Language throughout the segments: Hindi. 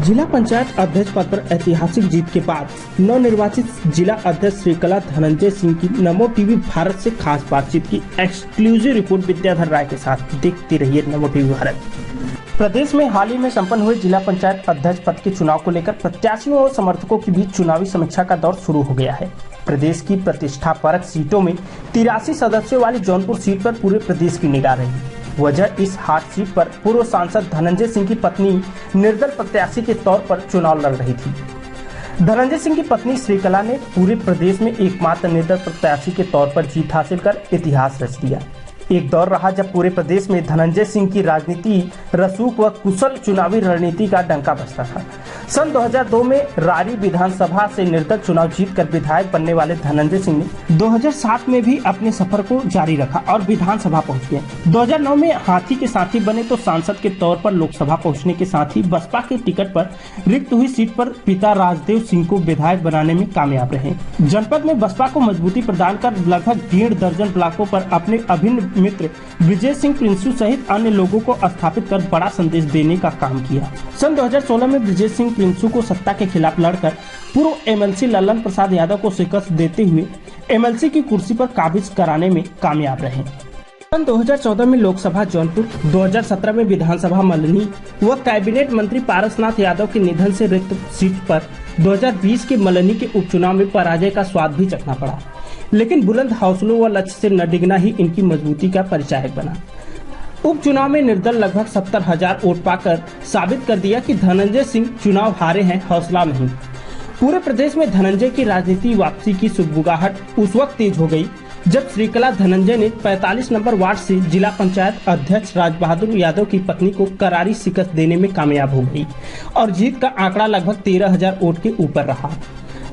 जिला पंचायत अध्यक्ष पद पर ऐतिहासिक जीत के बाद नवनिर्वाचित जिला अध्यक्ष श्रीकला धनंजय सिंह की नमो टीवी भारत से खास बातचीत की एक्सक्लूसिव रिपोर्ट विद्याधर राय के साथ देखती रहिए नमो टीवी भारत। प्रदेश में हाल ही में संपन्न हुए जिला पंचायत अध्यक्ष पद के चुनाव को लेकर प्रत्याशियों और समर्थकों के बीच चुनावी समीक्षा का दौर शुरू हो गया है। प्रदेश की प्रतिष्ठापरक सीटों में 83 सदस्यों वाली जौनपुर सीट पर पूरे प्रदेश की निगाह रही। वजह इस हाट सीट पर पूर्व सांसद धनंजय सिंह की पत्नी निर्दल प्रत्याशी के तौर पर चुनाव लड़ रही थी। धनंजय सिंह की पत्नी श्रीकला ने पूरे प्रदेश में एकमात्र निर्दल प्रत्याशी के तौर पर जीत हासिल कर इतिहास रच दिया। एक दौर रहा जब पूरे प्रदेश में धनंजय सिंह की राजनीति रसूख व कुशल चुनावी रणनीति का डंका बजता था। सन 2002 में रारी विधानसभा से निर्दल चुनाव जीतकर विधायक बनने वाले धनंजय सिंह ने 2007 में भी अपने सफर को जारी रखा और विधानसभा पहुंच गए। 2009 में हाथी के साथी बने तो सांसद के तौर पर लोकसभा पहुंचने के साथ ही बसपा के टिकट पर रिक्त हुई सीट पर पिता राजदेव सिंह को विधायक बनाने में कामयाब रहे। जनपद में बसपा को मजबूती प्रदान कर लगभग 1.5 दर्जन ब्लॉकों पर अपने अभिन्न मित्र ब्रिजेश सिंह प्रिंसू सहित अन्य लोगों को स्थापित कर बड़ा संदेश देने का काम किया। सन 2016 में ब्रिजेश सिंह प्रिंसू को सत्ता के खिलाफ लड़कर पूर्व एमएलसी ललन प्रसाद यादव को शिकस्त देते हुए एमएलसी की कुर्सी पर काबिज कराने में कामयाब रहे। सन 2014 में लोकसभा जौनपुर, 2017 में विधानसभा मल्हनी व कैबिनेट मंत्री पारसनाथ यादव के निधन से रिक्त सीट पर 2020 के मल्हनी के उपचुनाव में पराजय का स्वाद भी चखना पड़ा, लेकिन बुलंद हौसलों व लक्ष्य से न डिगना ही इनकी मजबूती का परिचायक बना। उपचुनाव में निर्दल लगभग 70,000 वोट पाकर साबित कर दिया कि धनंजय सिंह चुनाव हारे हैं, हौसला नहीं। पूरे प्रदेश में धनंजय की राजनीति वापसी की सुगबुगाहट उस वक्त तेज हो गई जब श्रीकला धनंजय ने 45 नंबर वार्ड से जिला पंचायत अध्यक्ष राजबहादुर यादव की पत्नी को करारी शिकस्त देने में कामयाब हो गई और जीत का आंकड़ा लगभग 13,000 वोट के ऊपर रहा।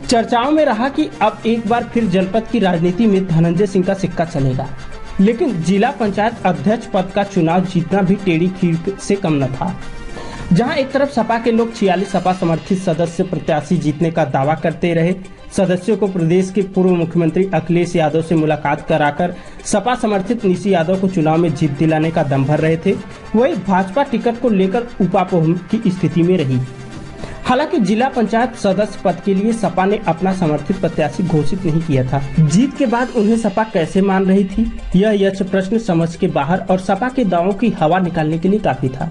चर्चाओं में रहा कि अब एक बार फिर जनपद की राजनीति में धनंजय सिंह का सिक्का चलेगा, लेकिन जिला पंचायत अध्यक्ष पद का चुनाव जीतना भी टेढ़ी खीर से कम न था। जहां एक तरफ सपा के लोग 46 सपा समर्थित सदस्य प्रत्याशी जीतने का दावा करते रहे, सदस्यों को प्रदेश के पूर्व मुख्यमंत्री अखिलेश यादव से मुलाकात कराकर सपा समर्थित निशी यादव को चुनाव में जीत दिलाने का दम भर रहे थे, वही भाजपा टिकट को लेकर उपापोह की स्थिति में रही। हालांकि जिला पंचायत सदस्य पद के लिए सपा ने अपना समर्थित प्रत्याशी घोषित नहीं किया था। जीत के बाद उन्हें सपा कैसे मान रही थी, यह यक्ष प्रश्न समझ के बाहर और सपा के दावों की हवा निकालने के लिए काफी था।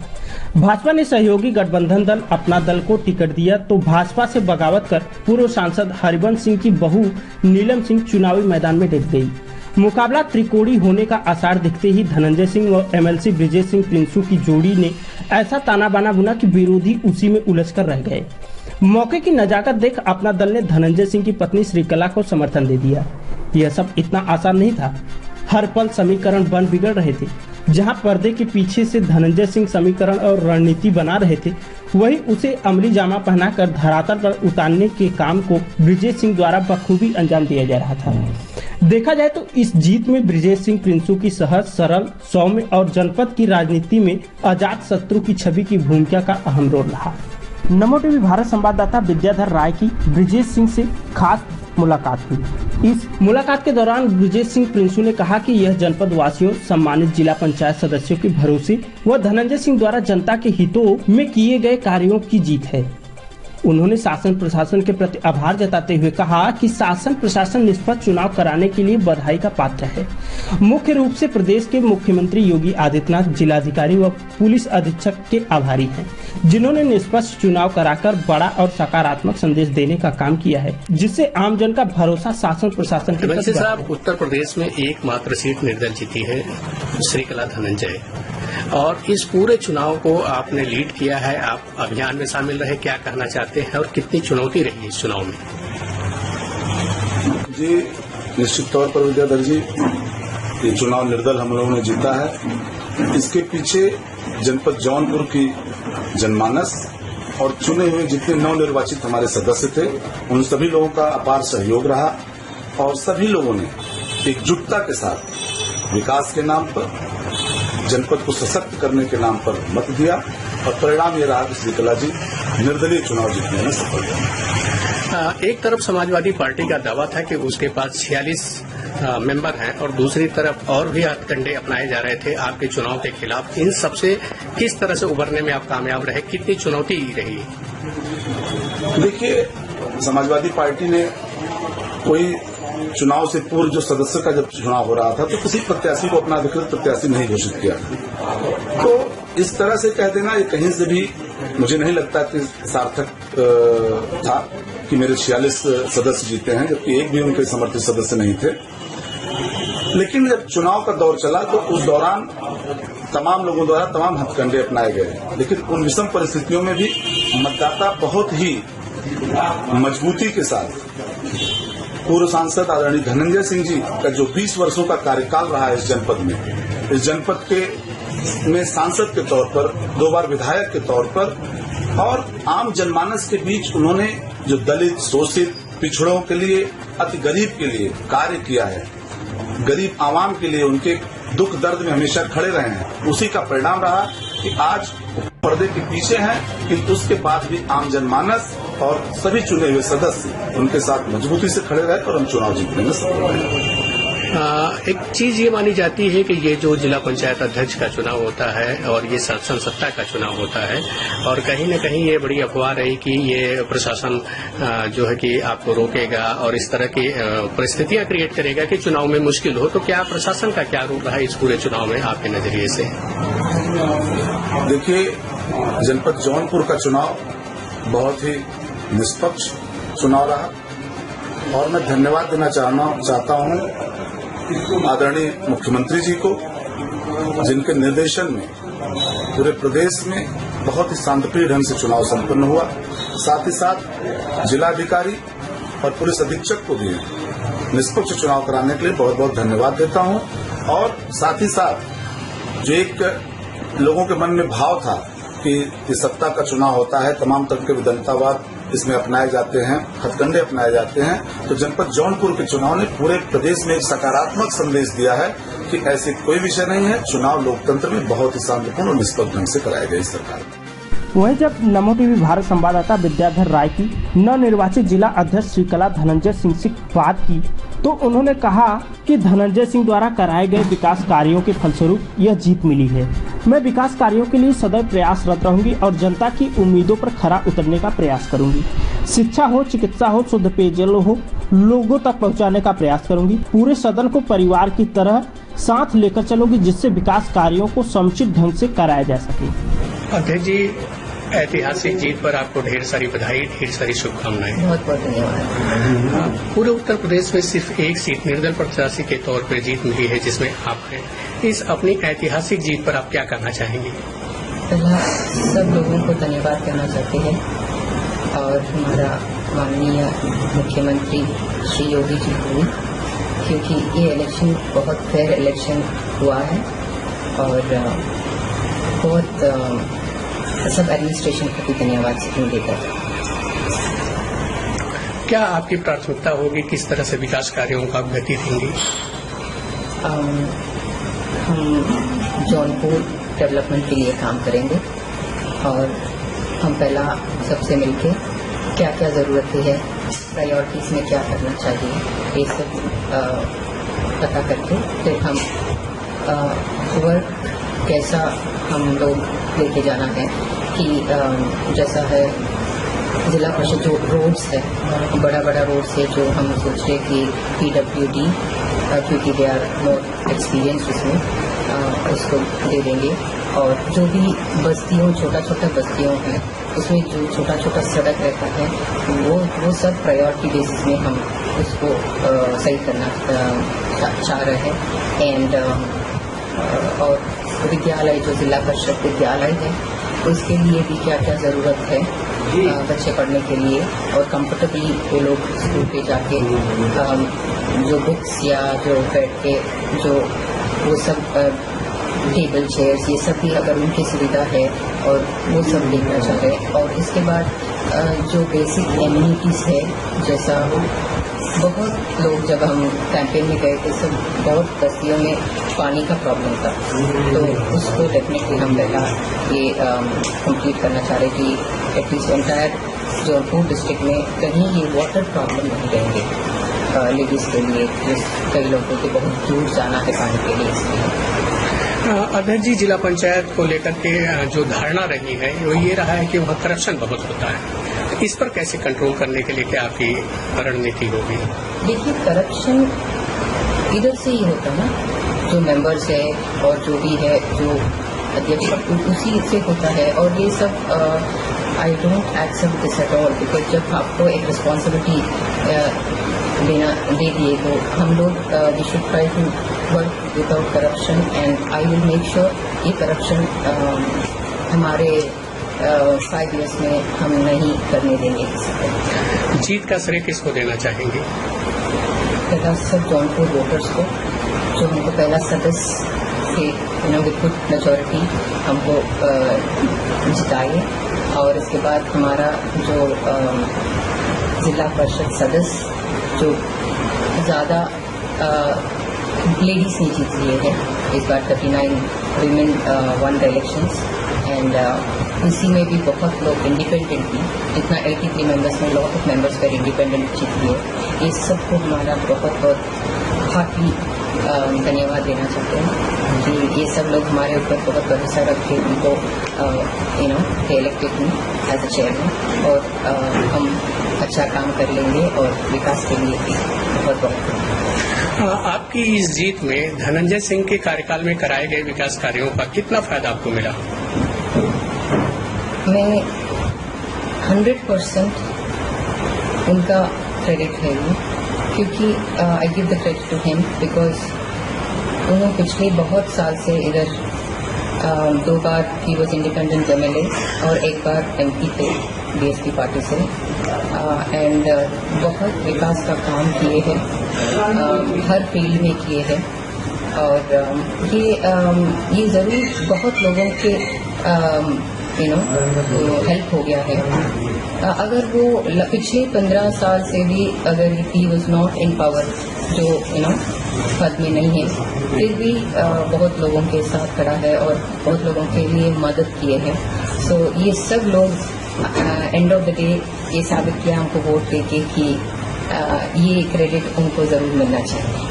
भाजपा ने सहयोगी गठबंधन दल अपना दल को टिकट दिया तो भाजपा से बगावत कर पूर्व सांसद हरिवंश सिंह की बहू नीलम सिंह चुनावी मैदान में डट गयी। मुकाबला त्रिकोणी होने का आसार दिखते ही धनंजय सिंह और एमएलसी ब्रिजेश सिंह प्रिंसू की जोड़ी ने ऐसा ताना बाना बुना कि विरोधी उसी में उलझकर रह गए। मौके की नजाकत देख अपना दल ने धनंजय सिंह की पत्नी श्रीकला को समर्थन दे दिया। यह सब इतना आसान नहीं था। हर पल समीकरण बन बिगड़ रहे थे। जहां पर्दे के पीछे से धनंजय सिंह समीकरण और रणनीति बना रहे थे, वही उसे अमली जामा पहनाकर धरातल पर उतारने के काम को ब्रिजेश सिंह द्वारा बखूबी अंजाम दिया जा रहा था। देखा जाए तो इस जीत में ब्रिजेश सिंह प्रिंसू की सहज, सरल, सौम्य और जनपद की राजनीति में अजात शत्रु की छवि की भूमिका का अहम रोल रहा। नमो टीवी भारत संवाददाता विद्याधर राय की ब्रिजेश सिंह से खास मुलाकात हुई। इस मुलाकात के दौरान ब्रिजेश सिंह प्रिंसू ने कहा कि यह जनपद वासियों, सम्मानित जिला पंचायत सदस्यों के भरोसे व धनंजय सिंह द्वारा जनता के हितों में किए गए कार्यों की जीत है। उन्होंने शासन प्रशासन के प्रति आभार जताते हुए कहा कि शासन प्रशासन निष्पक्ष चुनाव कराने के लिए बधाई का पात्र है। मुख्य रूप से प्रदेश के मुख्यमंत्री योगी आदित्यनाथ, जिलाधिकारी व पुलिस अधीक्षक के आभारी हैं, जिन्होंने निष्पक्ष चुनाव कराकर बड़ा और सकारात्मक संदेश देने का काम किया है, जिससे आमजन का भरोसा शासन प्रशासन के प्रति बढ़ा है। उत्तर प्रदेश में एकमात्र सीट निर्दल जीती है श्रीकला धनंजय, और इस पूरे चुनाव को आपने लीड किया है, आप अभियान में शामिल रहे, क्या कहना चाहते हैं और कितनी चुनौती रही इस चुनाव में? जी, निश्चित तौर पर विद्याधर जी, ये चुनाव निर्दल हम लोगों ने जीता है। इसके पीछे जनपद जौनपुर की जनमानस और चुने हुए जितने नवनिर्वाचित हमारे सदस्य थे, उन सभी लोगों का अपार सहयोग रहा और सभी लोगों ने एकजुटता के साथ विकास के नाम पर, जनपद को सशक्त करने के नाम पर मत दिया और परिणाम ये रहा कि श्रीकला जी निर्दलीय चुनाव जीतने में सफल रहे। एक तरफ समाजवादी पार्टी का दावा था कि उसके पास 46 मेंबर हैं और दूसरी तरफ और भी हथकंडे अपनाए जा रहे थे आपके चुनाव के खिलाफ। इन सबसे किस तरह से उभरने में आप कामयाब रहे, कितनी चुनौती रही? देखिए, समाजवादी पार्टी ने कोई चुनाव से पूर्व जो सदस्य का जब चुनाव हो रहा था तो किसी प्रत्याशी को अपना अधिकृत प्रत्याशी नहीं घोषित किया, तो इस तरह से कह देना ये कहीं से भी मुझे नहीं लगता कि सार्थक था कि मेरे 46 सदस्य जीते हैं, जबकि एक भी उनके समर्थित सदस्य नहीं थे। लेकिन जब चुनाव का दौर चला तो उस दौरान तमाम लोगों द्वारा तमाम हथकंडे अपनाए गए, लेकिन उन विषम परिस्थितियों में भी मतदाता बहुत ही मजबूती के साथ पूर्व सांसद आदरणीय धनंजय सिंह जी का जो 20 वर्षों का कार्यकाल रहा है इस जनपद में, इस जनपद के में सांसद के तौर पर, 2 बार विधायक के तौर पर और आम जनमानस के बीच उन्होंने जो दलित, शोषित, पिछड़ों के लिए, अति गरीब के लिए कार्य किया है, गरीब आवाम के लिए उनके दुख दर्द में हमेशा खड़े रहे हैं, उसी का परिणाम रहा कि आज पर्दे के पीछे हैं, किंतु उसके बाद भी आम जनमानस और सभी चुने हुए सदस्य उनके साथ मजबूती से खड़े रहे और हम चुनाव जीतने में सफल रहे। एक चीज ये मानी जाती है कि ये जो जिला पंचायत अध्यक्ष का चुनाव होता है और ये शासन सत्ता का चुनाव होता है, और कहीं न कहीं ये बड़ी अफवाह रही कि ये प्रशासन जो है कि आपको रोकेगा और इस तरह की परिस्थितियां क्रिएट करेगा कि चुनाव में मुश्किल हो, तो क्या प्रशासन का क्या रोल रहा है इस पूरे चुनाव में आपके नजरिए से? देखिए, जनपद जौनपुर का चुनाव बहुत ही निष्पक्ष चुनाव रहा और मैं धन्यवाद देना चाहता हूं आदरणीय मुख्यमंत्री जी को, जिनके निर्देशन में पूरे प्रदेश में बहुत ही शांतिप्रिय ढंग से चुनाव संपन्न हुआ। साथ ही साथ जिलाधिकारी और पुलिस अधीक्षक को भी निष्पक्ष चुनाव कराने के लिए बहुत बहुत धन्यवाद देता हूं। और साथ ही साथ जो एक लोगों के मन में भाव था कि इस सत्ता का चुनाव होता है, तमाम तरह के विदंतावाद इसमें अपनाए जाते हैं, हथकंडे अपनाए जाते हैं, तो जनपद जौनपुर के चुनाव ने पूरे प्रदेश में एक सकारात्मक संदेश दिया है कि ऐसे कोई विषय नहीं है, चुनाव लोकतंत्र में बहुत ही शांतिपूर्ण और निष्पक्ष ढंग से कराए गए इस सरकार में। वहीं जब नमो टीवी भारत संवाददाता विद्याधर राय की नवनिर्वाचित जिला अध्यक्ष श्रीकला धनंजय सिंह से बात की तो उन्होंने कहा कि धनंजय सिंह द्वारा कराए गए विकास कार्यों के फलस्वरूप यह जीत मिली है। मैं विकास कार्यों के लिए सदैव प्रयासरत रहूंगी और जनता की उम्मीदों पर खरा उतरने का प्रयास करूंगी। शिक्षा हो, चिकित्सा हो, शुद्ध पेयजल हो, लोगों तक पहुंचाने का प्रयास करूंगी। पूरे सदन को परिवार की तरह साथ लेकर चलूंगी, जिससे विकास कार्यों को समुचित ढंग से कराया जा सके। अध्यक्ष जी, ऐतिहासिक जीत पर आपको ढेर सारी बधाई, ढेर सारी शुभकामनाएं। बहुत बहुत धन्यवाद। पूरे उत्तर प्रदेश में सिर्फ एक सीट निर्दल प्रत्याशी के तौर पर जीत मिली है, जिसमें आप हैं। इस अपनी ऐतिहासिक जीत पर आप क्या कहना चाहेंगे? पहला सब लोगों को धन्यवाद करना चाहते हैं और हमारा माननीय मुख्यमंत्री श्री योगी जी को भी, क्योंकि ये इलेक्शन बहुत फेयर इलेक्शन हुआ है और बहुत सब एडमिनिस्ट्रेशन को भी धन्यवाद देकर। क्या आपकी प्राथमिकता होगी, किस तरह से विकास कार्यों का गति देंगी? हम जौनपुर डेवलपमेंट के लिए काम करेंगे और हम पहला सबसे मिलके क्या क्या ज़रूरतें है, प्रायोरिटीज़ में क्या करना चाहिए, ये सब पता करके फिर हम वर्क कैसा हम लोग लेके जाना है कि जैसा है जिला परिषद जो रोड्स है, बड़ा बड़ा रोड्स है जो हम सोच रहे कि PWD क्योंकि दे आर मोर एक्सपीरियंस उसमें उसको दे देंगे। और जो भी बस्तियों, छोटा छोटा बस्तियों हैं उसमें जो छोटा छोटा सड़क रहता है वो सब प्रायोरिटी बेसिस में हम उसको सही करना चाह रहे हैं। एंड और विद्यालय जो जिला परिषद विद्यालय है उसके लिए भी क्या क्या ज़रूरत है बच्चे पढ़ने के लिए और कंफर्टेबली वो लोग स्कूल पे जाके जो बुक्स या जो बैठ के जो वो सब टेबल चेयर्स ये सब भी अगर उनकी सुविधा है और वो सब देखना चाह रहे हैं। और इसके बाद जो बेसिक एमिनिटीज़ है, जैसा बहुत लोग जब हम कैंपेन में गए थे सब बहुत बस्तियों में पानी का प्रॉब्लम था, तो उसको डेफिनेटली हम पहला ये कंप्लीट करना चाह रहे कि एटलीस्ट एंटायर जौनपुर डिस्ट्रिक्ट में कहीं ये वाटर प्रॉब्लम नहीं रहेंगे लेडीज़ के लिए, जिस कई लोगों को बहुत दूर जाना है पानी के लिए। इसलिए अध्यक्ष जी, जिला पंचायत को लेकर के जो धारणा रही है वो ये रहा है कि वहाँ करप्शन बहुत होता है। इस पर कैसे कंट्रोल करने के लिए क्या आपकी रणनीति होगी? देखिए, करप्शन इधर से ही होता है ना, जो मेंबर्स है और जो भी है, जो अध्यक्ष उसी से होता है। और ये सब I don't accept this at all, because जब आपको एक रिस्पॉन्सिबिलिटी दे दिए तो हम लोग we should try to work without corruption, and I will make sure ये करप्शन हमारे 5 years में हम नहीं करने देंगे किसी को। जीत का श्रेय किसको देना चाहेंगे? पहला सब जौनपुर वोटर्स को, जो हमको पहला सदस्य से विद गुड मेजोरिटी हमको जिताए, और इसके बाद हमारा जो जिला परिषद सदस्य जो ज़्यादा लेडीज ने जीत लिए है इस बार, 39 women won the elections, and उसी में भी बहुत लोग इंडिपेंडेंटली, जितना 83 मेंबर्स में लॉट ऑफ मेंबर्स पर इंडिपेंडेंट जीत लिए। ये सबको हमारा बहुत बहुत हार्टली धन्यवाद देना चाहते हैं कि ये सब लोग हमारे ऊपर बहुत भरोसा रख के उनको दे elected me as a chairman, और हम अच्छा काम कर लेंगे और विकास के लिए भी बहुत बहुत। आपकी इस जीत में धनंजय सिंह के कार्यकाल में कराए गए विकास कार्यों का कितना फायदा आपको मिला? मैं 100% उनका क्रेडिट है ये, क्योंकि I give the credit to him, because उन्होंने पिछले बहुत साल से इधर 2 बार ही वॉज इंडिपेंडेंट MLA और 1 बार MP थे BSP पार्टी से, एंड बहुत विकास का काम किए हैं, हर फील्ड में किए हैं, और ये ज़रूर बहुत लोगों के हेल्प हो गया है। अगर वो पिछले 15 साल से भी अगर he was not in power, जो पद में नहीं है, फिर भी बहुत लोगों के साथ खड़ा है और बहुत लोगों के लिए मदद किए हैं। सो ये सब लोग एंड ऑफ द डे ये साबित किया हमको वोट देके कि ये क्रेडिट उनको ज़रूर मिलना चाहिए।